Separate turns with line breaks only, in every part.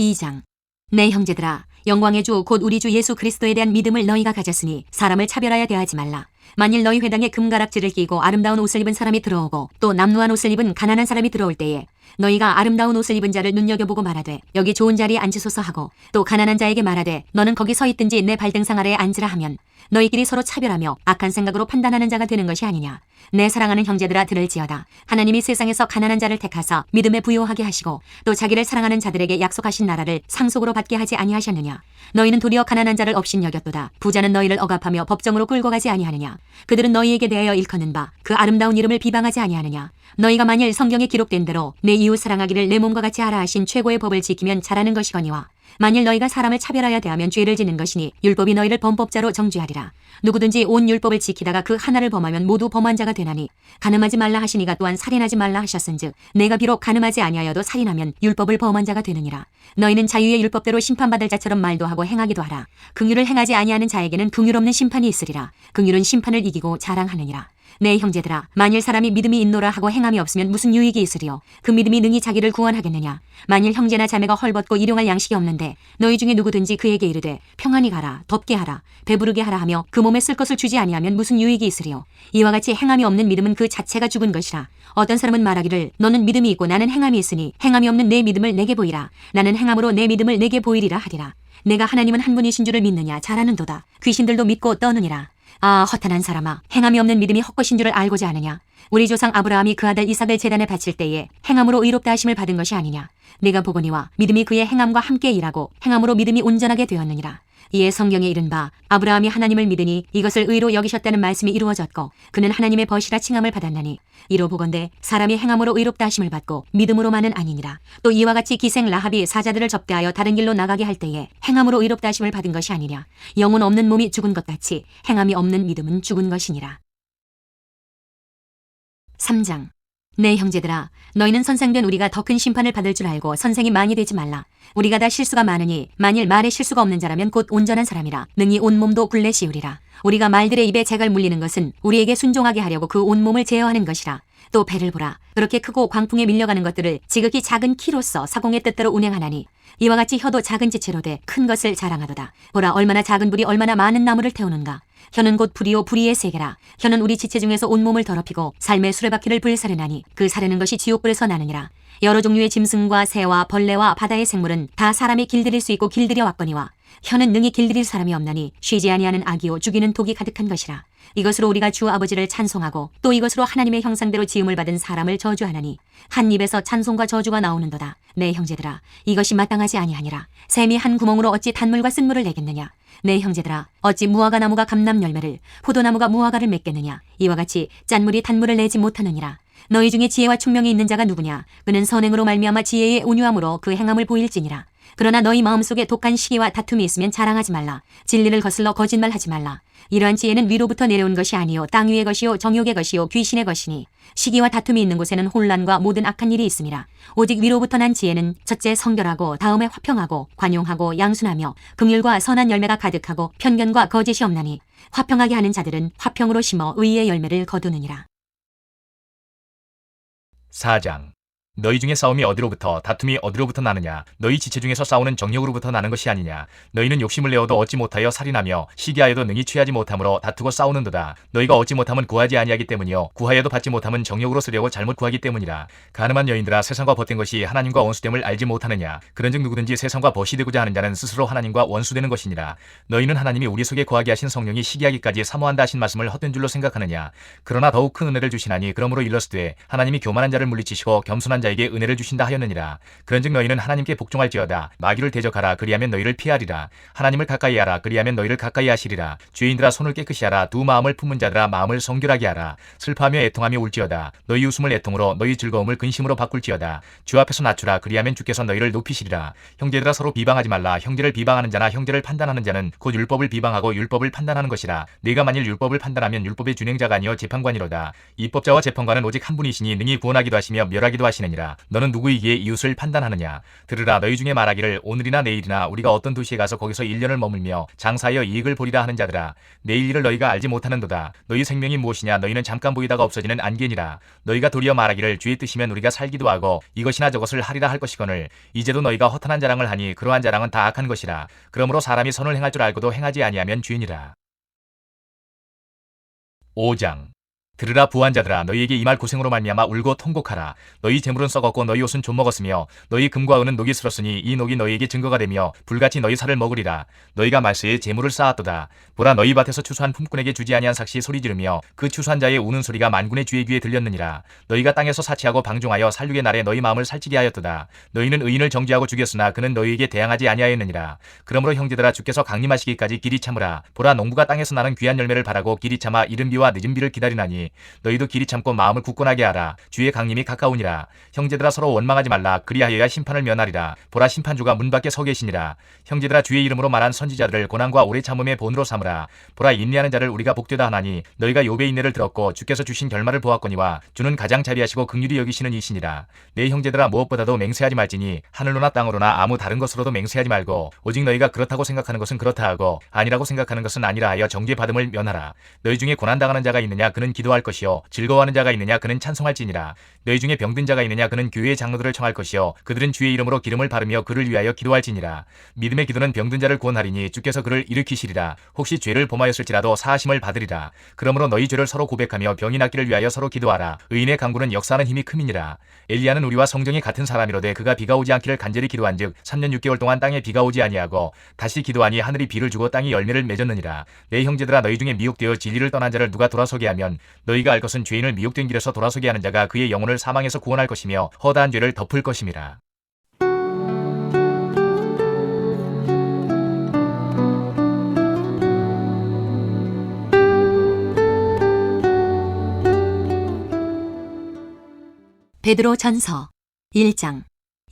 2장. 내 형제들아, 영광의 주 곧 우리 주 예수 그리스도에 대한 믿음을 너희가 가졌으니 사람을 차별하여 대하지 말라. 만일 너희 회당에 금가락지를 끼고 아름다운 옷을 입은 사람이 들어오고 또 남루한 옷을 입은 가난한 사람이 들어올 때에 너희가 아름다운 옷을 입은 자를 눈여겨보고 말하되 여기 좋은 자리에 앉으소서 하고 또 가난한 자에게 말하되 너는 거기 서 있든지 내 발등상 아래에 앉으라 하면 너희끼리 서로 차별하며 악한 생각으로 판단하는 자가 되는 것이 아니냐. 내 사랑하는 형제들아, 들을지어다. 하나님이 세상에서 가난한 자를 택하사 믿음에 부요하게 하시고 또 자기를 사랑하는 자들에게 약속하신 나라를 상속으로 받게 하지 아니하셨느냐. 너희는 도리어 가난한 자를 업신여겼도다. 부자는 너희를 억압하며 법정으로 끌고 가지 아니하느냐. 그들은 너희에게 대하여 일컫는 바 그 아름다운 이름을 비방하지 아니하느냐. 너희가 만일 성경에 기록된 대로 내 이웃 사랑하기를 내 몸과 같이 하라 하신 최고의 법을 지키면 잘하는 것이거니와 만일 너희가 사람을 차별하여 대하면 죄를 짓는 것이니 율법이 너희를 범법자로 정죄하리라. 누구든지 온 율법을 지키다가 그 하나를 범하면 모두 범한 자가 되나니 간음하지 말라 하시니가 또한 살인하지 말라 하셨은즉 내가 비록 간음하지 아니하여도 살인하면 율법을 범한 자가 되느니라. 너희는 자유의 율법대로 심판받을 자처럼 말도 하고 행하기도 하라. 긍휼을 행하지 아니하는 자에게는 긍휼 없는 심판이 있으리라. 긍휼은 심판을 이기고 자랑하느니라. 내 형제들아, 만일 사람이 믿음이 있노라 하고 행함이 없으면 무슨 유익이 있으리요. 그 믿음이 능히 자기를 구원하겠느냐. 만일 형제나 자매가 헐벗고 일용할 양식이 없는데 너희 중에 누구든지 그에게 이르되 평안히 가라, 덥게 하라, 배부르게 하라 하며 그 몸에 쓸 것을 주지 아니하면 무슨 유익이 있으리요. 이와 같이 행함이 없는 믿음은 그 자체가 죽은 것이라. 어떤 사람은 말하기를 너는 믿음이 있고 나는 행함이 있으니 행함이 없는 내 믿음을 내게 보이라. 나는 행함으로 내 믿음을 내게 보이리라 하리라. 내가 하나님은 한 분이신 줄을 믿느냐. 잘하는도다. 귀신들도 믿고 떠느니라. 아, 허탄한 사람아, 행함이 없는 믿음이 헛것인 줄을 알고자 하느냐. 우리 조상 아브라함이 그 아들 이삭을 제단에 바칠 때에 행함으로 의롭다 하심을 받은 것이 아니냐. 내가 보거니와 믿음이 그의 행함과 함께 일하고 행함으로 믿음이 온전하게 되었느니라. 이에 성경에 이른 바 아브라함이 하나님을 믿으니 이것을 의로 여기셨다는 말씀이 이루어졌고 그는 하나님의 벗이라 칭함을 받았나니 이로 보건대 사람이 행함으로 의롭다 하심을 받고 믿음으로만은 아니니라. 또 이와 같이 기생 라합이 사자들을 접대하여 다른 길로 나가게 할 때에 행함으로 의롭다 하심을 받은 것이 아니냐. 영혼 없는 몸이 죽은 것 같이 행함이 없는 믿음은 죽은 것이니라. 3장. 내 형제들아, 너희는 선생된 우리가 더 큰 심판을 받을 줄 알고 선생이 많이 되지 말라. 우리가 다 실수가 많으니 만일 말에 실수가 없는 자라면 곧 온전한 사람이라. 능히 온몸도 굴레 씌우리라. 우리가 말들의 입에 재갈 물리는 것은 우리에게 순종하게 하려고 그 온몸을 제어하는 것이라. 또 배를 보라. 그렇게 크고 광풍에 밀려가는 것들을 지극히 작은 키로서 사공의 뜻대로 운행하나니 이와 같이 혀도 작은 지체로 돼 큰 것을 자랑하도다. 보라, 얼마나 작은 불이 얼마나 많은 나무를 태우는가. 혀는 곧 불이요 불의의 세계라. 혀는 우리 지체 중에서 온몸을 더럽히고 삶의 수레바퀴를 불사르나니 그 사르는 것이 지옥불에서 나느니라. 여러 종류의 짐승과 새와 벌레와 바다의 생물은 다 사람이 길들일 수 있고 길들여 왔거니와 혀는 능히 길들일 사람이 없나니 쉬지 아니하는 악이요 죽이는 독이 가득한 것이라. 이것으로 우리가 주 아버지를 찬송하고 또 이것으로 하나님의 형상대로 지음을 받은 사람을 저주하나니 한 입에서 찬송과 저주가 나오는도다. 내 형제들아, 이것이 마땅하지 아니하니라. 샘이 한 구멍으로 어찌 단물과 쓴물을 내겠느냐. 내 형제들아, 어찌 무화과 나무가 감람 열매를 포도나무가 무화과를 맺겠느냐. 이와 같이 짠물이 단물을 내지 못하느니라. 너희 중에 지혜와 총명이 있는 자가 누구냐. 그는 선행으로 말미암아 지혜의 온유함으로 그 행함을 보일지니라. 그러나 너희 마음속에 독한 시기와 다툼이 있으면 자랑하지 말라. 진리를 거슬러 거짓말하지 말라. 이러한 지혜는 위로부터 내려온 것이 아니요 땅 위의 것이요 정욕의 것이요 귀신의 것이니 시기와 다툼이 있는 곳에는 혼란과 모든 악한 일이 있음이라. 오직 위로부터 난 지혜는 첫째 성결하고 다음에 화평하고 관용하고 양순하며 긍휼과 선한 열매가 가득하고 편견과 거짓이 없나니 화평하게 하는 자들은 화평으로 심어 의의 열매를 거두느니라.
4장. 너희 중에 싸움이 어디로부터 다툼이 어디로부터 나느냐. 너희 지체 중에서 싸우는 정욕으로부터 나는 것이 아니냐. 너희는 욕심을 내어도 얻지 못하여 살인하며 시기하여도 능히 취하지 못함으로 다투고 싸우는도다. 너희가 얻지 못함은 구하지 아니하기 때문이요 구하여도 받지 못함은 정욕으로 쓰려고 잘못 구하기 때문이라. 가늠한 여인들아, 세상과 벗된 것이 하나님과 원수됨을 알지 못하느냐. 그런즉 누구든지 세상과 벗이 되고자 하는 자는 스스로 하나님과 원수되는 것이니라. 너희는 하나님이 우리 속에 거하게 하신 성령이 시기하기까지 사모한다 하신 말씀을 헛된 줄로 생각하느냐. 그러나 더욱 큰 은혜를 주시나니 그러므로 일렀으되 하나님이 교만한 자를 물리치시고 겸손한 자에게 은혜를 주신다 하였느니라. 그런즉 너희는 하나님께 복종할지어다. 마귀를 대적하라. 그리하면 너희를 피하리라. 하나님을 가까이 하라. 그리하면 너희를 가까이 하시리라. 죄인들아, 손을 깨끗이 하라. 두 마음을 품은 자들아, 마음을 성결하게 하라. 슬퍼하며 애통하며 울지어다. 너희 웃음을 애통으로 너희 즐거움을 근심으로 바꿀지어다. 주 앞에서 낮추라. 그리하면 주께서 너희를 높이시리라. 형제들아, 서로 비방하지 말라. 형제를 비방하는 자나 형제를 판단하는 자는 곧 율법을 비방하고 율법을 판단하는 것이라. 네가 만일 율법을 판단하면 율법의 준행자가 아니여 재판관이로다. 입법자와 재판관은 오직 한 분이시니 능히 구원하기도 하시며 멸하기도 하시느니라. 아니라 너는 누구이기에 이웃을 판단하느냐. 들으라. 너희 중에 말하기를 오늘이나 내일이나 우리가 어떤 도시에 가서 거기서 1년을 머물며 장사하여 이익을 보리라 하는 자들아. 내일 일을 너희가 알지 못하는도다. 너희 생명이 무엇이냐. 너희는 잠깐 보이다가 없어지는 안개니라. 너희가 도리어 말하기를 주의 뜻이면 우리가 살기도 하고 이것이나 저것을 하리라 할 것이거늘 이제도 너희가 허탄한 자랑을 하니 그러한 자랑은 다 악한 것이라. 그러므로 사람이 선을 행할 줄 알고도 행하지 아니하면 죄니라. 5장. 들으라. 부한자들아. 너희에게 이 말 고생으로 말미암아 울고 통곡하라. 너희 재물은 썩었고 너희 옷은 좀 먹었으며 너희 금과 은은 녹이 슬었으니 이 녹이 너희에게 증거가 되며 불같이 너희 살을 먹으리라. 너희가 말세에 재물을 쌓았도다. 보라. 너희 밭에서 추수한 품꾼에게 주지 아니한 삭시 소리 지르며 그 추수한 자의 우는 소리가 만군의 주의 귀에 들렸느니라. 너희가 땅에서 사치하고 방종하여 살육의 날에 너희 마음을 살찌게 하였도다. 너희는 의인을 정죄하고 죽였으나 그는 너희에게 대항하지 아니하였느니라. 그러므로 형제들아 주께서 강림하시기까지 길이 참으라. 보라. 농부가 땅에서 나는 귀한 열매를 바라고 길이 참아 이른 비와 늦은 비를 기다리나니 너희도 길이 참고 마음을 굳건하게 하라. 주의 강림이 가까우니라. 형제들아 서로 원망하지 말라. 그리하여야 심판을 면하리라. 보라. 심판주가 문 밖에 서 계시니라. 형제들아 주의 이름으로 말한 선지자들을 고난과 오래 참음의 본으로 삼으라. 보라. 인내하는 자를 우리가 복되다 하나니 너희가 욥의 인내를 들었고 주께서 주신 결말을 보았거니와 주는 가장 자비하시고 긍휼히 여기시는 이시니라. 내 형제들아 무엇보다도 맹세하지 말지니 하늘로나 땅으로나 아무 다른 것으로도 맹세하지 말고 오직 너희가 그렇다고 생각하는 것은 그렇다 하고 아니라고 생각하는 것은 아니라 하여 정죄받음을 면하라. 너희 중에 고난당하는 자가 있느냐. 그는 기도할 것이요 즐거워하는 자가 있느냐. 그는 찬송할지니라. 너희 중에 병든 자가 있느냐. 그는 교회의 장로들을 청할 것이요 그들은 주의 이름으로 기름을 바르며 그를 위하여 기도할지니라. 믿음의 기도는 병든 자를 구원하리니 주께서 그를 일으키시리라. 혹시 죄를 범하였을지라도 사하심을 받으리라. 그러므로 너희 죄를 서로 고백하며 병이 낫기를 위하여 서로 기도하라. 의인의 간구는 역사하는 힘이 큼이니라. 엘리야는 우리와 성정이 같은 사람이로되 그가 비가 오지 않기를 간절히 기도한즉 3년 6개월 동안 땅에 비가 오지 아니하고 다시 기도하니 하늘이 비를 주고 땅이 열매를 맺었느니라. 내 형제들아 너희 중에 미혹되어 진리를 떠난 자를 누가 돌아서게 하면 너희가 알 것은 죄인을 미혹된 길에서 돌아서게 하는 자가 그의 영혼을 사망에서 구원할 것이며 허다한 죄를 덮을 것임이라.
베드로 전서 1장.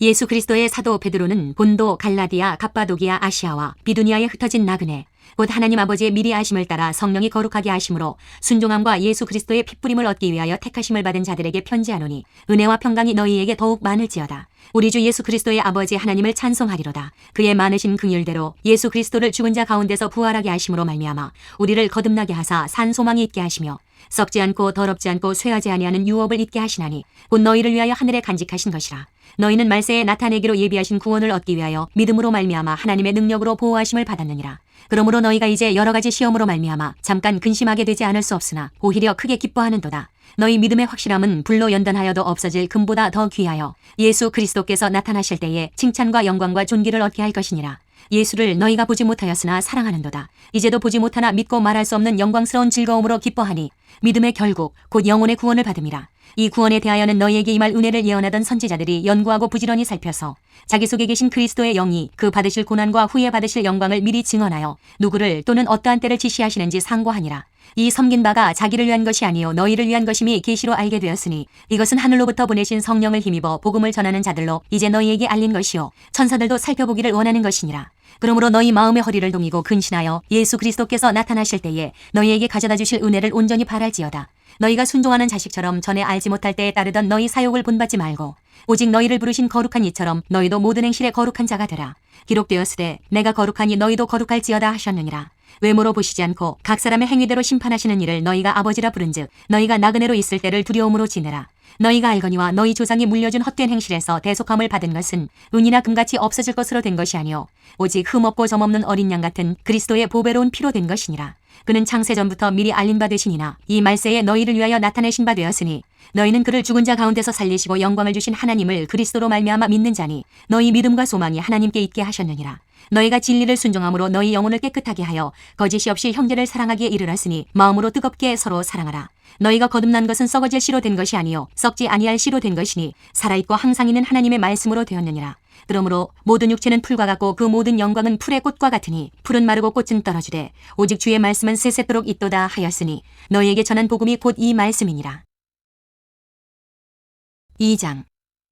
예수 그리스도의 사도 베드로는 본도, 갈라디아, 갑바도기아, 아시아와 비두니아에 흩어진 나그네 곧 하나님 아버지의 미리 아심을 따라 성령이 거룩하게 하심으로 순종함과 예수 그리스도의 핏부림을 얻기 위하여 택하심을 받은 자들에게 편지하노니 은혜와 평강이 너희에게 더욱 많을지어다. 우리 주 예수 그리스도의 아버지 하나님을 찬송하리로다. 그의 많으신 긍휼대로 예수 그리스도를 죽은 자 가운데서 부활하게 하심으로 말미암아 우리를 거듭나게 하사 산 소망이 있게 하시며 썩지 않고 더럽지 않고 쇠하지 아니하는 유업을 잊게 하시나니 곧 너희를 위하여 하늘에 간직하신 것이라. 너희는 말세에 나타내기로 예비하신 구원을 얻기 위하여 믿음으로 말미암아 하나님의 능력으로 보호하심을 받았느니라. 그러므로 너희가 이제 여러 가지 시험으로 말미암아 잠깐 근심하게 되지 않을 수 없으나 오히려 크게 기뻐하는도다. 너희 믿음의 확실함은 불로 연단하여도 없어질 금보다 더 귀하여 예수 그리스도께서 나타나실 때에 칭찬과 영광과 존귀를 얻게 할 것이니라. 예수를 너희가 보지 못하였으나 사랑하는도다. 이제도 보지 못하나 믿고 말할 수 없는 영광스러운 즐거움으로 기뻐하니 믿음의 결국 곧 영혼의 구원을 받음이라. 이 구원에 대하여는 너희에게 임할 은혜를 예언하던 선지자들이 연구하고 부지런히 살펴서 자기 속에 계신 그리스도의 영이 그 받으실 고난과 후에 받으실 영광을 미리 증언하여 누구를 또는 어떠한 때를 지시하시는지 상고하니라. 이 섬긴 바가 자기를 위한 것이 아니요 너희를 위한 것임이 계시로 알게 되었으니 이것은 하늘로부터 보내신 성령을 힘입어 복음을 전하는 자들로 이제 너희에게 알린 것이요 천사들도 살펴보기를 원하는 것이니라. 그러므로 너희 마음의 허리를 동이고 근신하여 예수 그리스도께서 나타나실 때에 너희에게 가져다 주실 은혜를 온전히 바랄지어다. 너희가 순종하는 자식처럼 전에 알지 못할 때에 따르던 너희 사욕을 본받지 말고 오직 너희를 부르신 거룩한 이처럼 너희도 모든 행실에 거룩한 자가 되라. 기록되었으되 내가 거룩하니 너희도 거룩할지어다 하셨느니라. 외모로 보시지 않고 각 사람의 행위대로 심판하시는 이를 너희가 아버지라 부른즉 너희가 나그네로 있을 때를 두려움으로 지내라. 너희가 알거니와 너희 조상이 물려준 헛된 행실에서 대속함을 받은 것은 은이나 금같이 없어질 것으로 된 것이 아니요 오직 흠없고 점없는 어린 양 같은 그리스도의 보배로운 피로 된 것이니라. 그는 창세전부터 미리 알린 바 되시니나 이 말세에 너희를 위하여 나타내신 바 되었으니 너희는 그를 죽은 자 가운데서 살리시고 영광을 주신 하나님을 그리스도로 말미암아 믿는 자니 너희 믿음과 소망이 하나님께 있게 하셨느니라. 너희가 진리를 순종함으로 너희 영혼을 깨끗하게 하여 거짓이 없이 형제를 사랑하기에 이르렀으니 마음으로 뜨겁게 서로 사랑하라. 너희가 거듭난 것은 썩어질 씨로 된 것이 아니요 썩지 아니할 씨로 된 것이니 살아있고 항상 있는 하나님의 말씀으로 되었느니라. 그러므로 모든 육체는 풀과 같고 그 모든 영광은 풀의 꽃과 같으니 풀은 마르고 꽃은 떨어지되 오직 주의 말씀은 세세토록 있도다 하였으니 너희에게 전한 복음이 곧 이 말씀이니라. 2장.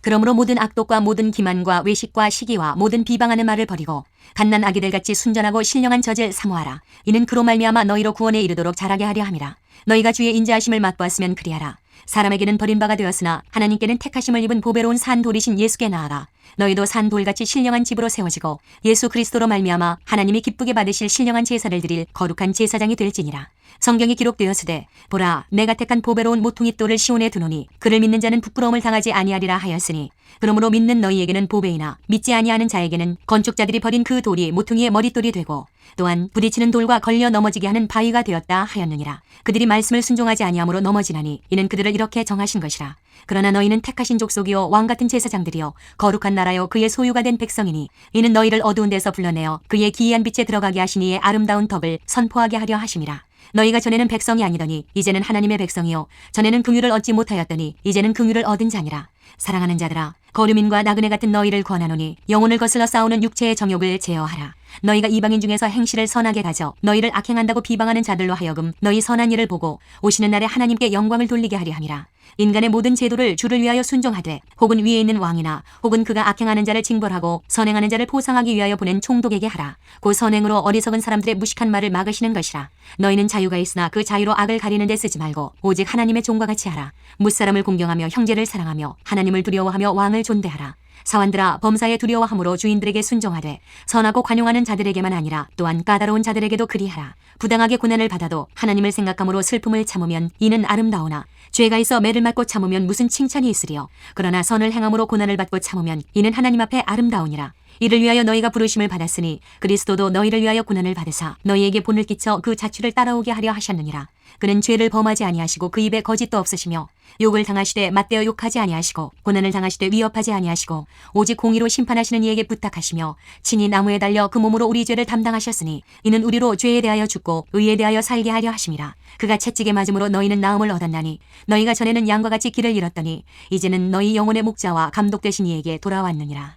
그러므로 모든 악독과 모든 기만과 외식과 시기와 모든 비방하는 말을 버리고 갓난 아기들같이 순전하고 신령한 젖을 사모하라. 이는 그로 말미암아 너희로 구원에 이르도록 자라게 하려 함이라. 너희가 주의 인자하심을 맛보았으면 그리하라. 사람에게는 버림바가 되었으나 하나님께는 택하심을 입은 보배로운 산 돌이신 예수께 나아가 너희도 산 돌같이 신령한 집으로 세워지고 예수 그리스도로 말미암아 하나님이 기쁘게 받으실 신령한 제사를 드릴 거룩한 제사장이 될지니라. 성경이 기록되었으되 보라 내가 택한 보배로운 모퉁이 돌을 시온에 두노니 그를 믿는 자는 부끄러움을 당하지 아니하리라 하였으니 그러므로 믿는 너희에게는 보배이나 믿지 아니하는 자에게는 건축자들이 버린 그 돌이 모퉁이의 머릿돌이 되고 또한 부딪히는 돌과 걸려 넘어지게 하는 바위가 되었다 하였느니라. 그들이 말씀을 순종하지 아니하므로 넘어지나니 이는 그들을 이렇게 정하신 것이라. 그러나 너희는 택하신 족속이요 왕같은 제사장들이요 거룩한 나라요 그의 소유가 된 백성이니 이는 너희를 어두운 데서 불러내어 그의 기이한 빛에 들어가게 하신 이의 아름다운 덕을 선포하게 하려 하심이라. 너희가 전에는 백성이 아니더니 이제는 하나님의 백성이요 전에는 긍휼을 얻지 못하였더니 이제는 긍휼을 얻은 자니라. 사랑하는 자들아 거류민과 나그네 같은 너희를 권하노니 영혼을 거슬러 싸우는 육체의 정욕을 제어하라. 너희가 이방인 중에서 행실을 선하게 가져 너희를 악행한다고 비방하는 자들로 하여금 너희 선한 일을 보고 오시는 날에 하나님께 영광을 돌리게 하려 함이라. 인간의 모든 제도를 주를 위하여 순종하되 혹은 위에 있는 왕이나 혹은 그가 악행하는 자를 징벌하고 선행하는 자를 포상하기 위하여 보낸 총독에게 하라. 그 선행으로 어리석은 사람들의 무식한 말을 막으시는 것이라. 너희는 자유가 있으나 그 자유로 악을 가리는 데 쓰지 말고 오직 하나님의 종과 같이 하라. 무사람을 공경하며 형제를 사랑하며 하나님을 두려워하며 왕을 존대하라. 사환들아 범사에 두려워함으로 주인들에게 순종하되 선하고 관용하는 자들에게만 아니라 또한 까다로운 자들에게도 그리하라. 부당하게 고난을 받아도 하나님을 생각함으로 슬픔을 참으면 이는 아름다우나 죄가 있어 매를 맞고 참으면 무슨 칭찬이 있으리요. 그러나 선을 행함으로 고난을 받고 참으면 이는 하나님 앞에 아름다우니라. 이를 위하여 너희가 부르심을 받았으니 그리스도도 너희를 위하여 고난을 받으사 너희에게 본을 끼쳐 그 자취를 따라오게 하려 하셨느니라. 그는 죄를 범하지 아니하시고 그 입에 거짓도 없으시며 욕을 당하시되 맞대어 욕하지 아니하시고 고난을 당하시되 위협하지 아니하시고 오직 공의로 심판하시는 이에게 부탁하시며 친히 나무에 달려 그 몸으로 우리 죄를 담당하셨으니 이는 우리로 죄에 대하여 죽고 의에 대하여 살게 하려 하심이라. 그가 채찍에 맞음으로 너희는 나음을 얻었나니 너희가 전에는 양과 같이 길을 잃었더니 이제는 너희 영혼의 목자와 감독 되신 이에게 돌아왔느니라.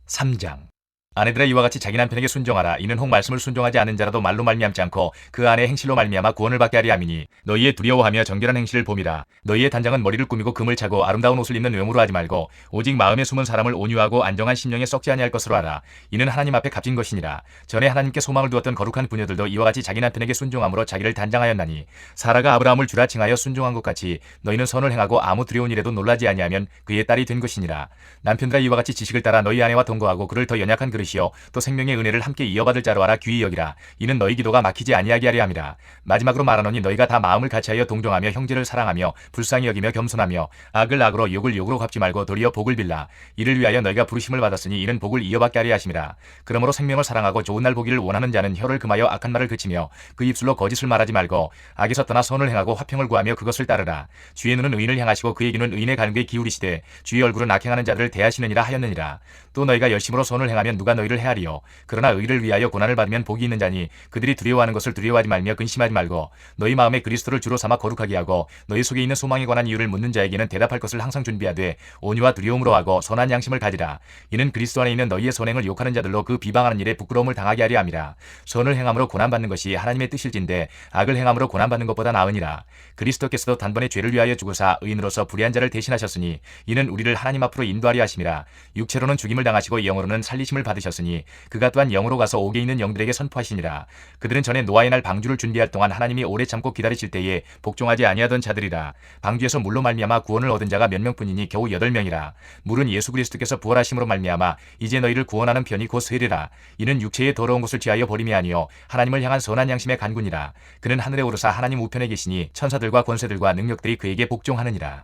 3장. 아내들아 이와 같이 자기 남편에게 순종하라. 이는 혹 말씀을 순종하지 않는 자라도 말로 말미암지 않고 그 안에 행실로 말미암아 구원을 받게 하리 함이니 너희의 두려워하며 정결한 행실을 봄이라. 너희의 단장은 머리를 꾸미고 금을 차고 아름다운 옷을 입는 외모로 하지 말고 오직 마음에 숨은 사람을 온유하고 안정한 심령에 썩지 아니할 것으로 하라. 이는 하나님 앞에 값진 것이니라. 전에 하나님께 소망을 두었던 거룩한 부녀들도 이와 같이 자기 남편에게 순종함으로 자기를 단장하였나니 사라가 아브라함을 주라 칭하여 순종한 것 같이 너희는 선을 행하고 아무 두려운 일에도 놀라지 아니하면 그의 딸이 된 것이니라. 남편들아 이와 같이 지식을 따라 너희 아내와 동거하고 그를 더 연약한 그릇이요 또 생명의 은혜를 함께 이어받을 자로 하라. 귀히 여기라. 이는 너희 기도가 막히지 아니하게 하려 함이라. 마지막으로 말하노니 너희가 다 마음을 같이하여 동정하며 형제를 사랑하며 불쌍히 여기며 겸손하며 악을 악으로 욕을 욕으로 갚지 말고 도리어 복을 빌라. 이를 위하여 너희가 부르심을 받았으니 이는 복을 이어받게 하려 하심이라. 그러므로 생명을 사랑하고 좋은 날 보기를 원하는 자는 혀를 금하여 악한 말을 그치며 그 입술로 거짓을 말하지 말고 악에서 떠나 선을 행하고 화평을 구하며 그것을 따르라. 주의 눈은 의인을 향하시고 그의 귀는 의인의 가는 귀에 기울이시되 주의 얼굴은 악행하는 자들을 대하시느니라 하였느니라. 또 너희가 열심으로 선을 행하면 누가 너희를 헤아리요. 그러나 의를 위하여 고난을 받으면 복이 있는 자니 그들이 두려워하는 것을 두려워하지 말며 근심하지 말고 너희 마음에 그리스도를 주로 삼아 거룩하게 하고 너희 속에 있는 소망에 관한 이유를 묻는 자에게는 대답할 것을 항상 준비하되 온유와 두려움으로 하고 선한 양심을 가지라. 이는 그리스도 안에 있는 너희의 선행을 욕하는 자들로 그 비방하는 일에 부끄러움을 당하게 하려 함이라. 선을 행함으로 고난받는 것이 하나님의 뜻일진데 악을 행함으로 고난받는 것보다 나으니라. 그리스도께서도 단번에 죄를 위하여 죽으사 의인으로서 불의한 자를 대신하셨으니 이는 우리를 하나님 앞으로 인도하려 하심이라. 육체로는 죽임을 당하시고 영으로는 살리심을 받으셨으니 그가 또한 영으로 가서 옥에 있는 영들에게 선포하시니라. 그들은 전에 노아의 날 방주를 준비할 동안 하나님이 오래 참고 기다리실 때에 복종하지 아니하던 자들이라. 방주에서 물로 말미암아 구원을 얻은 자가 몇 명뿐이니 겨우 8명이라. 물은 예수 그리스도께서 부활하심으로 말미암아 이제 너희를 구원하는 편이 곧 쇠리라. 이는 육체의 더러운 것을 취하여 버림이 아니요 하나님을 향한 선한 양심의 간군이라. 그는 하늘에 오르사 하나님 우편에 계시니 천사들과 권세들과 능력들이 그에게 복종하느니라.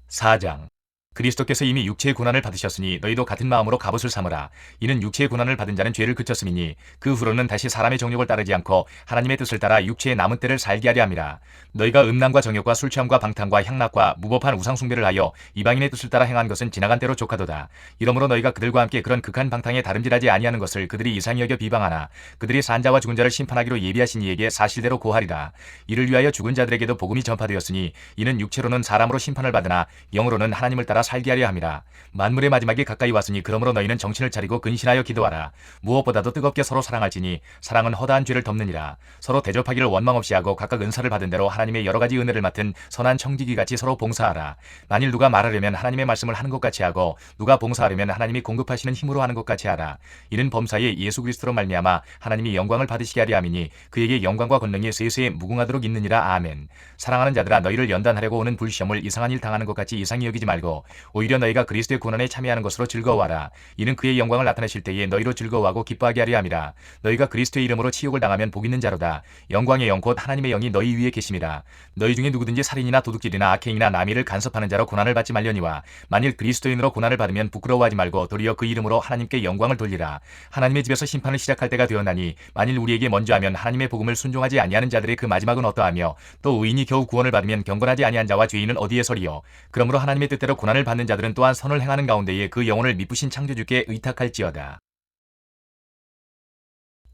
4장. 그리스도께서 이미 육체의 고난을 받으셨으니 너희도 같은 마음으로 갑옷을 삼으라. 이는 육체의 고난을 받은 자는 죄를 그쳤음이니 그 후로는 다시 사람의 정욕을 따르지 않고 하나님의 뜻을 따라 육체의 남은 때를 살게 하려 함이라. 너희가 음란과 정욕과 술취함과 방탕과 향락과 무법한 우상숭배를 하여 이방인의 뜻을 따라 행한 것은 지나간 때로 족하도다. 이러므로 너희가 그들과 함께 그런 극한 방탕에 다름질하지 아니하는 것을 그들이 이상히 여겨 비방하나 그들이 산 자와 죽은 자를 심판하기로 예비하신 이에게 사실대로 고하리라. 이를 위하여 죽은 자들에게도 복음이 전파되었으니 이는 육체로는 사람으로 심판을 받으나 영으로는 하나님을 따라 따라 살게 하려 함이라. 만물의 마지막이 가까이 왔으니 그러므로 너희는 정신을 차리고 근신하여 기도하라. 무엇보다도 뜨겁게 서로 사랑할지니 사랑은 허다한 죄를 덮느니라. 서로 대접하기를 원망 없이 하고 각각 은사를 받은 대로 하나님의 여러 가지 은혜를 맡은 선한 청지기같이 서로 봉사하라. 만일 누가 말하려면 하나님의 말씀을 하는 것 같이 하고 누가 봉사하려면 하나님이 공급하시는 힘으로 하는 것 같이 하라. 이는 범사에 예수 그리스도로 말미암아 하나님이 영광을 받으시게 하려 함이니 그에게 영광과 권능이 세세에 무궁하도록 있느니라. 아멘. 사랑하는 자들아, 너희를 연단하려고 오는 불시험을 이상한 일 당하는 것 같이 이상히 여기지 말고 오히려 너희가 그리스도의 고난에 참여하는 것으로 즐거워하라. 이는 그의 영광을 나타내실 때에 너희로 즐거워하고 기뻐하게 하려 함이라. 너희가 그리스도의 이름으로 치욕을 당하면 복 있는 자로다. 영광의 영 곧 하나님의 영이 너희 위에 계심이라. 너희 중에 누구든지 살인이나 도둑질이나 악행이나 남의를 간섭하는 자로 고난을 받지 말려니와 만일 그리스도인으로 고난을 받으면 부끄러워하지 말고 도리어 그 이름으로 하나님께 영광을 돌리라. 하나님의 집에서 심판을 시작할 때가 되었나니 만일 우리에게 먼저 하면 하나님의 복음을 순종하지 아니하는 자들의 그 마지막은 어떠하며 또 의인이 겨우 구원을 받으면 경건하지 아니한 자와 죄인은 어디에 서리요. 그러므로 하나님의 뜻대로 고난을 받는 자들은 또한 선을 행하는 가운데에 그 영혼을 미쁘신 창조주께 의탁할지어다.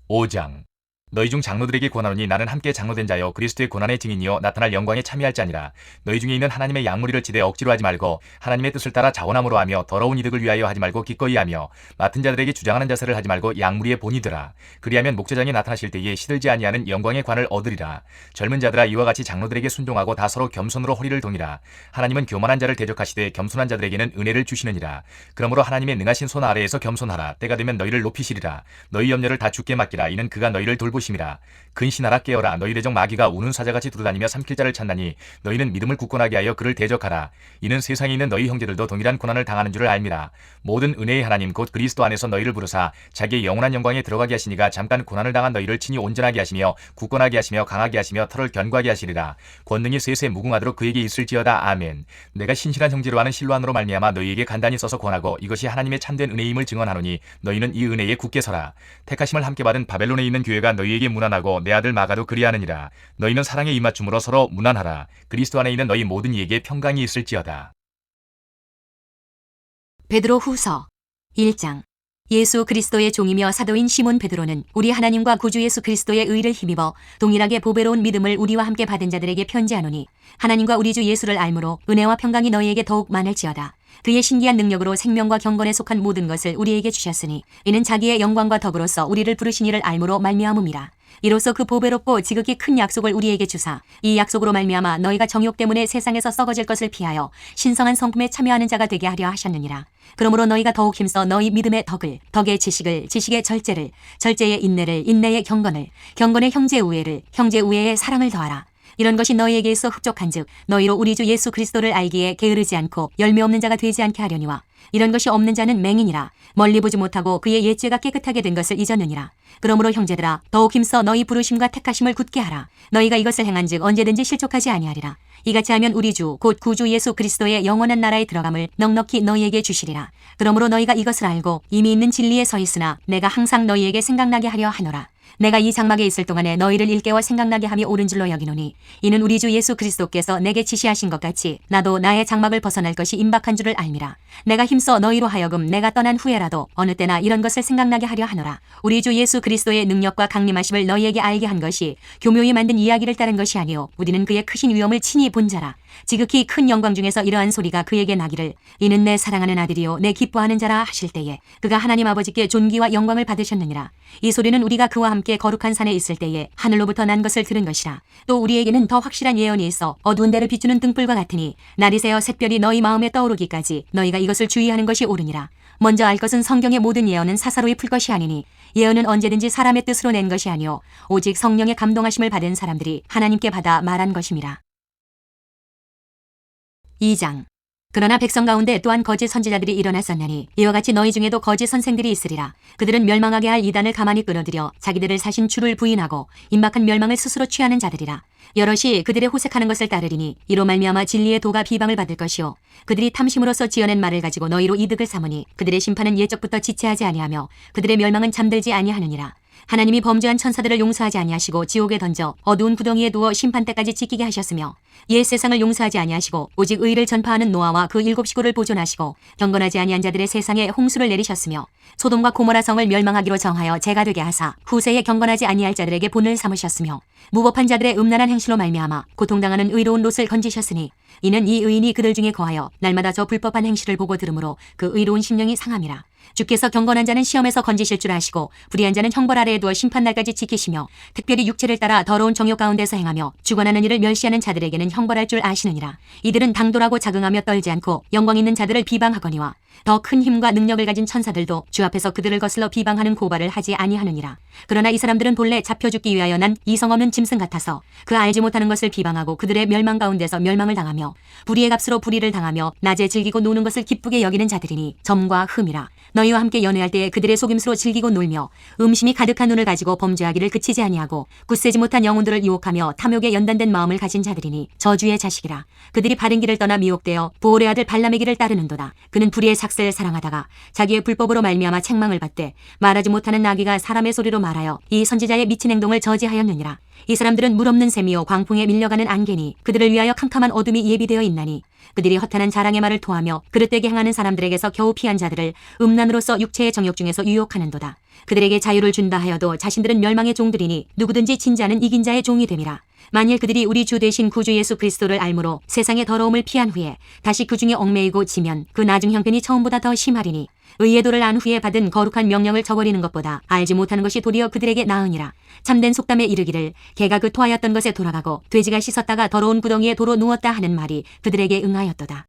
5장. 너희 중 장로들에게 권하노니 나는 함께 장로된 자여 그리스도의 고난의 증인이요 나타날 영광에 참여할 자니라. 너희 중에 있는 하나님의 양무리를 지대 억지로 하지 말고 하나님의 뜻을 따라 자원함으로 하며 더러운 이득을 위하여 하지 말고 기꺼이 하며 맡은 자들에게 주장하는 자세를 하지 말고 양무리의 본이더라. 그리하면 목자장이 나타나실 때에 시들지 아니하는 영광의 관을 얻으리라. 젊은 자들아, 이와 같이 장로들에게 순종하고 다 서로 겸손으로 허리를 동이라. 하나님은 교만한 자를 대적하시되 겸손한 자들에게는 은혜를 주시느니라. 그러므로 하나님의 능하신 손 아래에서 겸손하라. 때가 되면 너희를 높이시리라. 너희 염려를 다 주께 맡기라. 이는 그가 너희를 돌보심이라. 근신하라. 깨어라. 너희 대적 마귀가 우는 사자같이 두루다니며 삼킬 자를 찾나니 너희는 믿음을 굳건하게 하여 그를 대적하라. 이는 세상에 있는 너희 형제들도 동일한 고난을 당하는 줄을 알미라. 모든 은혜의 하나님 곧 그리스도 안에서 너희를 부르사 자기의 영원한 영광에 들어가게 하시니가 잠깐 고난을 당한 너희를 친히 온전하게 하시며 굳건하게 하시며 강하게 하시며 털을 견고하게 하시리라. 권능이 세세 무궁하도록 그에게 있을지어다. 아멘. 내가 신실한 형제로 하는 실로안으로 말미암아 너희에게 간단히 써서 권하고 이것이 하나님의 참된 은혜임을 증언하노니 너희는 이 은혜에 굳게 서라. 택하심을 함께 받은 바벨론에 있는 교회가 너희에게 문안하고 내 아들 마가도 그리하느니라. 너희는 사랑의 입맞춤으로 서로 문안하라. 그리스도 안에 있는 너희 모든 이에게 평강이 있을지어다.
베드로 후서 1장. 예수 그리스도의 종이며 사도인 시몬 베드로는 우리 하나님과 구주 예수 그리스도의 의를 힘입어 동일하게 보배로운 믿음을 우리와 함께 받은 자들에게 편지하노니 하나님과 우리 주 예수를 알므로 은혜와 평강이 너희에게 더욱 많을지어다. 그의 신기한 능력으로 생명과 경건에 속한 모든 것을 우리에게 주셨으니 이는 자기의 영광과 덕으로서 우리를 부르신 이를 알므로 말미암음이라. 이로써 그 보배롭고 지극히 큰 약속을 우리에게 주사 이 약속으로 말미암아 너희가 정욕 때문에 세상에서 썩어질 것을 피하여 신성한 성품에 참여하는 자가 되게 하려 하셨느니라. 그러므로 너희가 더욱 힘써 너희 믿음의 덕을, 덕의 지식을, 지식의 절제를, 절제의 인내를, 인내의 경건을, 경건의 형제 우애를, 형제 우애의 사랑을 더하라. 이런 것이 너희에게 있어 흡족한즉 너희로 우리 주 예수 그리스도를 알기에 게으르지 않고 열매 없는 자가 되지 않게 하려니와 이런 것이 없는 자는 맹인이라. 멀리 보지 못하고 그의 옛죄가 깨끗하게 된 것을 잊었느니라. 그러므로 형제들아, 더욱 힘써 너희 부르심과 택하심을 굳게 하라. 너희가 이것을 행한즉 언제든지 실족하지 아니하리라. 이같이 하면 우리 주 곧 구주 예수 그리스도의 영원한 나라에 들어감을 넉넉히 너희에게 주시리라. 그러므로 너희가 이것을 알고 이미 있는 진리에 서 있으나 내가 항상 너희에게 생각나게 하려 하노라. 내가 이 장막에 있을 동안에 너희를 일깨워 생각나게 함이 옳은 줄로 여기노니 이는 우리 주 예수 그리스도께서 내게 지시하신 것 같이 나도 나의 장막을 벗어날 것이 임박한 줄을 알미라. 내가 힘써 너희로 하여금 내가 떠난 후에라도 어느 때나 이런 것을 생각나게 하려 하노라. 우리 주 예수 그리스도의 능력과 강림하심을 너희에게 알게 한 것이 교묘히 만든 이야기를 따른 것이 아니요 우리는 그의 크신 위엄을 친히 본 자라. 지극히 큰 영광 중에서 이러한 소리가 그에게 나기를 이는 내 사랑하는 아들이요 내 기뻐하는 자라 하실 때에 그가 하나님 아버지께 존귀와 영광을 받으셨느니라. 이 소리는 우리가 그와 함께 거룩한 산에 있을 때에 하늘로부터 난 것을 들은 것이라. 또 우리에게는 더 확실한 예언이 있어 어두운 데를 비추는 등불과 같으니 날이 새어 샛별이 너희 마음에 떠오르기까지 너희가 이것을 주의하는 것이 옳으니라. 먼저 알 것은 성경의 모든 예언은 사사로이 풀 것이 아니니 예언은 언제든지 사람의 뜻으로 낸 것이 아니요 오직 성령의 감동하심을 받은 사람들이 하나님께 받아 말한 것임이라. 2장. 그러나 백성 가운데 또한 거짓 선지자들이 일어났었나니 이와 같이 너희 중에도 거짓 선생들이 있으리라. 그들은 멸망하게 할 이단을 가만히 끌어들여 자기들을 사신 주를 부인하고 임박한 멸망을 스스로 취하는 자들이라. 여럿이 그들의 호색하는 것을 따르리니 이로 말미암아 진리의 도가 비방을 받을 것이요 그들이 탐심으로써 지어낸 말을 가지고 너희로 이득을 삼으니 그들의 심판은 예적부터 지체하지 아니하며 그들의 멸망은 잠들지 아니하느니라. 하나님이 범죄한 천사들을 용서하지 아니하시고 지옥에 던져 어두운 구덩이에 두어 심판 때까지 지키게 하셨으며 옛 세상을 용서하지 아니하시고 오직 의를 전파하는 노아와 그 7식구를 보존하시고 경건하지 아니한 자들의 세상에 홍수를 내리셨으며 소돔과 고모라 성을 멸망하기로 정하여 재가 되게 하사 후세에 경건하지 아니할 자들에게 본을 삼으셨으며 무법한 자들의 음란한 행실로 말미암아 고통당하는 의로운 롯을 건지셨으니 이는 이 의인이 그들 중에 거하여 날마다 저 불법한 행실을 보고 들으므로 그 의로운 심령이 상함이라. 주께서 경건한 자는 시험에서 건지실 줄 아시고 불의한 자는 형벌 아래에 두어 심판날까지 지키시며 특별히 육체를 따라 더러운 정욕 가운데서 행하며 주관하는 일을 멸시하는 자들에게는 형벌할 줄 아시느니라. 이들은 당돌하고 자긍하며 떨지 않고 영광 있는 자들을 비방하거니와 더 큰 힘과 능력을 가진 천사들도 주 앞에서 그들을 거슬러 비방하는 고발을 하지 아니하느니라. 그러나 이 사람들은 본래 잡혀 죽기 위하여 난 이성 없는 짐승 같아서 그 알지 못하는 것을 비방하고 그들의 멸망 가운데서 멸망을 당하며 불의의 값으로 불의를 당하며 낮에 즐기고 노는 것을 기쁘게 여기는 자들이니 점과 흠이라. 너희와 함께 연애할 때에 그들의 속임수로 즐기고 놀며 음심이 가득한 눈을 가지고 범죄하기를 그치지 아니하고 굳세지 못한 영혼들을 유혹하며 탐욕에 연단된 마음을 가진 자들이니 저주의 자식이라. 그들이 바른 길을 떠나 미혹되어 보올의 아들 발람의 길을 따르는도다. 그는 불의의 삭세를 사랑하다가 자기의 불법으로 말미암아 책망을 받되 말하지 못하는 나귀가 사람의 소리로 말하여 이 선지자의 미친 행동을 저지하였느니라. 이 사람들은 물 없는 샘이요 광풍에 밀려가는 안개니 그들을 위하여 캄캄한 어둠이 예비되어 있나니 그들이 허탄한 자랑의 말을 토하며 그릇되게 행하는 사람들에게서 겨우 피한 자들을 음란으로서 육체의 정욕 중에서 유혹하는도다. 그들에게 자유를 준다 하여도 자신들은 멸망의 종들이니 누구든지 진자는 이긴 자의 종이 됨이라. 만일 그들이 우리 주 대신 구주 예수 그리스도를 알므로 세상의 더러움을 피한 후에 다시 그 중에 얽매이고 지면 그 나중 형편이 처음보다 더 심하리니 의의 도를 안 후에 받은 거룩한 명령을 저버리는 것보다 알지 못하는 것이 도리어 그들에게 나으니라. 참된 속담에 이르기를 개가 그 토하였던 것에 돌아가고 돼지가 씻었다가 더러운 구덩이에 도로 누웠다 하는 말이 그들에게 응하였도다.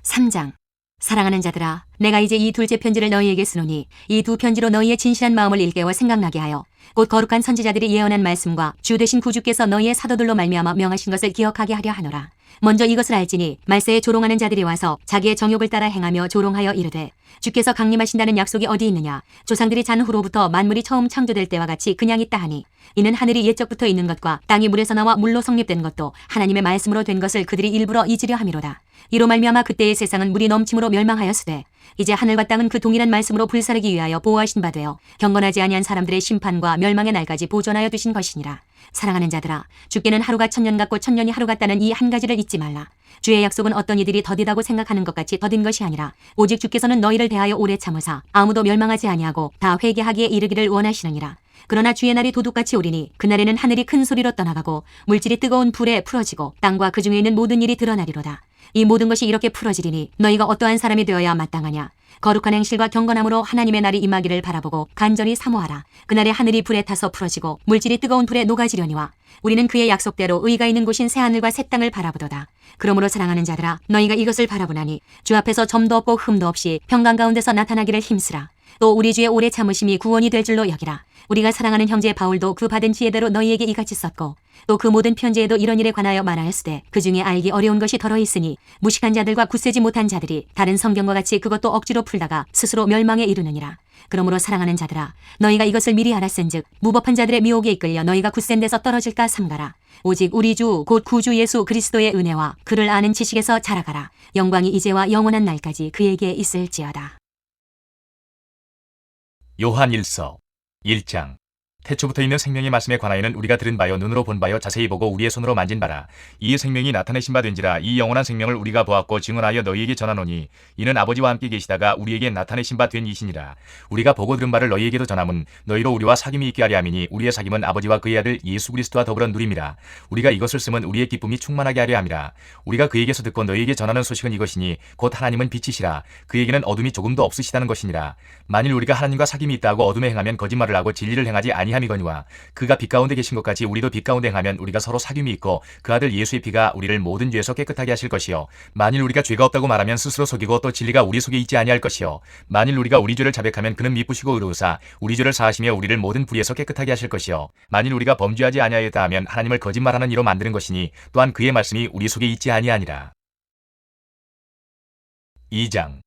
3장. 사랑하는 자들아, 내가 이제 이 둘째 편지를 너희에게 쓰노니 이 두 편지로 너희의 진실한 마음을 일깨워 생각나게 하여 곧 거룩한 선지자들이 예언한 말씀과 주 되신 구주께서 너희의 사도들로 말미암아 명하신 것을 기억하게 하려 하노라. 먼저 이것을 알지니 말세에 조롱하는 자들이 와서 자기의 정욕을 따라 행하며 조롱하여 이르되 주께서 강림하신다는 약속이 어디 있느냐. 조상들이 잔 후로부터 만물이 처음 창조될 때와 같이 그냥 있다 하니 이는 하늘이 옛적부터 있는 것과 땅이 물에서 나와 물로 성립된 것도 하나님의 말씀으로 된 것을 그들이 일부러 잊으려 함이로다. 이로 말미암아 그때의 세상은 물이 넘침으로 멸망하였으되 이제 하늘과 땅은 그 동일한 말씀으로 불사르기 위하여 보호하신 바 되어 경건하지 아니한 사람들의 심판과 멸망의 날까지 보존하여 두신 것이니라. 사랑하는 자들아, 주께는 하루가 천년 같고 천년이 하루 같다는 이 한 가지를 잊지 말라. 주의 약속은 어떤 이들이 더디다고 생각하는 것 같이 더딘 것이 아니라 오직 주께서는 너희를 대하여 오래 참으사 아무도 멸망하지 아니하고 다 회개하기에 이르기를 원하시느니라. 그러나 주의 날이 도둑같이 오리니 그날에는 하늘이 큰 소리로 떠나가고 물질이 뜨거운 불에 풀어지고 땅과 그 중에 있는 모든 일이 드러나리로다. 이 모든 것이 이렇게 풀어지리니 너희가 어떠한 사람이 되어야 마땅하냐. 거룩한 행실과 경건함으로 하나님의 날이 임하기를 바라보고 간절히 사모하라. 그날에 하늘이 불에 타서 풀어지고 물질이 뜨거운 불에 녹아지려니와 우리는 그의 약속대로 의가 있는 곳인 새하늘과 새 땅을 바라보도다. 그러므로 사랑하는 자들아, 너희가 이것을 바라보나니 주 앞에서 점도 없고 흠도 없이 평강 가운데서 나타나기를 힘쓰라. 또 우리 주의 오래 참으심이 구원이 될 줄로 여기라. 우리가 사랑하는 형제 바울도 그 받은 지혜대로 너희에게 이같이 썼고 또 그 모든 편지에도 이런 일에 관하여 말하였으되 그 중에 알기 어려운 것이 덜어 있으니 무식한 자들과 굳세지 못한 자들이 다른 성경과 같이 그것도 억지로 풀다가 스스로 멸망에 이르느니라. 그러므로 사랑하는 자들아, 너희가 이것을 미리 알았은즉 무법한 자들의 미혹에 이끌려 너희가 굳센 데서 떨어질까 삼가라. 오직 우리 주 곧 구주 예수 그리스도의 은혜와 그를 아는 지식에서 자라가라. 영광이 이제와 영원한 날까지 그에게 있을지어다.
요한 1서 1장. 태초부터 있는 생명의 말씀에 관하여는 우리가 들은 바요 눈으로 본 바요 자세히 보고 우리의 손으로 만진 바라. 이 생명이 나타내신 바 된지라. 이 영원한 생명을 우리가 보았고 증언하여 너희에게 전하노니 이는 아버지와 함께 계시다가 우리에게 나타내신 바 된 이시니라. 우리가 보고 들은 바를 너희에게도 전함은 너희로 우리와 사귐이 있게 하려 함이니 우리의 사귐은 아버지와 그의 아들 예수 그리스도와 더불어 누림이라. 우리가 이것을 쓰면 우리의 기쁨이 충만하게 하려 함이라. 우리가 그에게서 듣고 너희에게 전하는 소식은 이것이니 곧 하나님은 빛이시라. 그에게는 어둠이 조금도 없으시다는 것이니라. 만일 우리가 하나님과 사귐이 있다 하고 어둠에 행하면 거짓말을 하고 진리를 행하지 아니함이거니와 그가 빛 가운데 계신 것 같이 우리도 빛 가운데 행하면 우리가 서로 사귐이 있고 그 아들 예수의 피가 우리를 모든 죄에서 깨끗하게 하실 것이요 만일 우리가 죄가 없다고 말하면 스스로 속이고 또 진리가 우리 속에 있지 아니할 것이요 만일 우리가 우리 죄를 자백하면 그는 미쁘시고 의로우사 우리 죄를 사하시며 우리를 모든 불의에서 깨끗하게 하실 것이요 만일 우리가 범죄하지 아니하였다 하면 하나님을 거짓말하는 이로 만드는 것이니 또한 그의 말씀이 우리 속에 있지 아니하니라. 2장.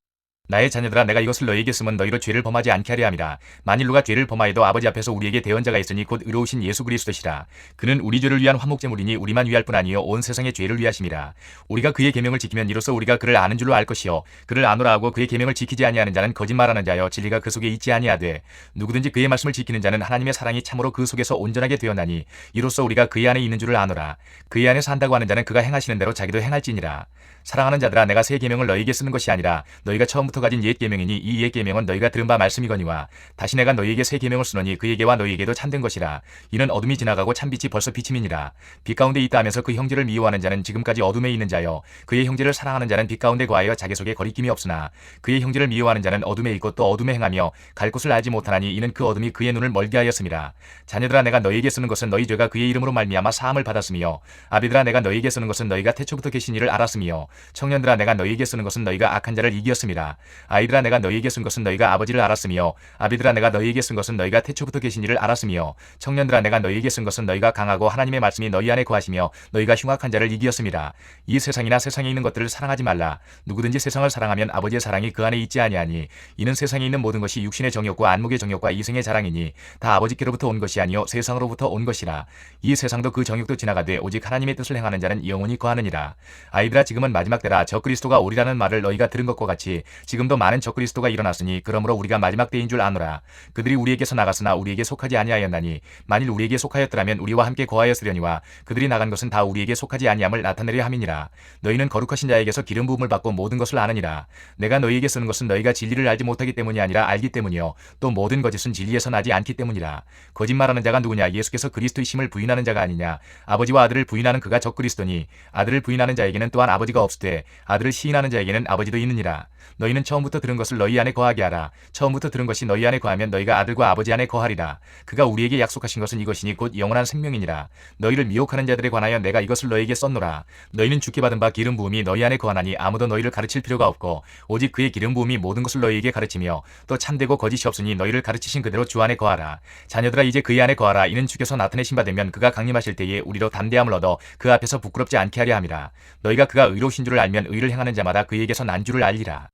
나의 자녀들아, 내가 이것을 너희에게 쓰면 너희로 죄를 범하지 않게 하려 함이라. 만일 누가 죄를 범하여도 아버지 앞에서 우리에게 대언자가 있으니 곧 의로우신 예수 그리스도시라. 그는 우리 죄를 위한 화목제물이니 우리만 위할 뿐 아니요 온 세상의 죄를 위하심이라. 우리가 그의 계명을 지키면 이로써 우리가 그를 아는 줄로 알 것이요 그를 아노라 하고 그의 계명을 지키지 아니하는 자는 거짓말하는 자여 진리가 그 속에 있지 아니하되, 누구든지 그의 말씀을 지키는 자는 하나님의 사랑이 참으로 그 속에서 온전하게 되었나니 이로써 우리가 그의 안에 있는 줄을 아노라. 그의 안에 산다고 하는 자는 그가 행하시는 대로 자기도 행할지니라. 사랑하는 자들아, 내가 새 계명을 너희에게 쓰는 것이 아니라 너희가 처음부터 가진 옛 계명이니 이 옛 계명은 너희가 들은 바 말씀이거니와 다시 내가 너희에게 새 계명을 쓰노니 그에게와 너희에게도 참된 것이라. 이는 어둠이 지나가고 참빛이 벌써 비침이니라. 빛 가운데 있다 하면서 그 형제를 미워하는 자는 지금까지 어둠에 있는 자여, 그의 형제를 사랑하는 자는 빛 가운데 거하여 자기 속에 거리낌이 없으나 그의 형제를 미워하는 자는 어둠에 있고 또 어둠에 행하며 갈 곳을 알지 못하나니 이는 그 어둠이 그의 눈을 멀게 하였음이라. 자녀들아, 내가 너희에게 쓰는 것은 너희 죄가 그의 이름으로 말미암아 사함을 받았으며, 아비들아, 내가 너희에게 쓰는 것은 너희가 태초부터 계신 이를 알았으며, 청년들아, 내가 너희에게 쓰는 것은 너희가 악한 자를 이기었음이라. 아이들아, 내가 너희에게 쓴 것은 너희가 아버지를 알았으며, 아비들아, 내가 너희에게 쓴 것은 너희가 태초부터 계신 이를 알았으며, 청년들아, 내가 너희에게 쓴 것은 너희가 강하고 하나님의 말씀이 너희 안에 거하시며 너희가 흉악한 자를 이기었음이라. 이 세상이나 세상에 있는 것들을 사랑하지 말라. 누구든지 세상을 사랑하면 아버지의 사랑이 그 안에 있지 아니하니, 이는 세상에 있는 모든 것이 육신의 정욕과 안목의 정욕과 이생의 자랑이니 다 아버지께로부터 온 것이 아니요 세상으로부터 온 것이라. 이 세상도 그 정욕도 지나가되 오직 하나님의 뜻을 행하는 자는 영원히 거하느니라. 아이들아, 지금은 마지막 때라. 적그리스도가 오리라는 말을 너희가 들은 것과 같이 지금도 많은 적그리스도가 일어났으니 그러므로 우리가 마지막 때인 줄 아노라. 그들이 우리에게서 나갔으나 우리에게 속하지 아니하였나니 만일 우리에게 속하였더라면 우리와 함께 거하였으려니와 그들이 나간 것은 다 우리에게 속하지 아니함을 나타내려 함이니라. 너희는 거룩하신 자에게서 기름 부음을 받고 모든 것을 아느니라. 내가 너희에게 쓰는 것은 너희가 진리를 알지 못하기 때문이 아니라 알기 때문이요 또 모든 거짓은 진리에서 나지 않기 때문이라. 거짓말하는 자가 누구냐? 예수께서 그리스도이심을 부인하는 자가 아니냐? 아버지와 아들을 부인하는 그가 적그리스도니, 아들을 부인하는 자에게는 또한 아버지가 없으되 아들을 시인하는 자에게는 아버지도 있느니라. 너희는 처음부터 들은 것을 너희 안에 거하게 하라. 처음부터 들은 것이 너희 안에 거하면 너희가 아들과 아버지 안에 거하리라. 그가 우리에게 약속하신 것은 이것이니 곧 영원한 생명이니라. 너희를 미혹하는 자들에 관하여 내가 이것을 너희에게 썼노라. 너희는 주께 받은 바 기름 부음이 너희 안에 거하나니 아무도 너희를 가르칠 필요가 없고 오직 그의 기름 부음이 모든 것을 너희에게 가르치며 또 참되고 거짓이 없으니 너희를 가르치신 그대로 주 안에 거하라. 자녀들아, 이제 그의 안에 거하라. 이는 주께서 나타내신 바 되면 그가 강림하실 때에 우리로 담대함을 얻어 그 앞에서 부끄럽지 않게 하려 함이라. 너희가 그가 의로우신 줄을 알면 의를 행하는 자마다 그에게서 난 줄을 알리라.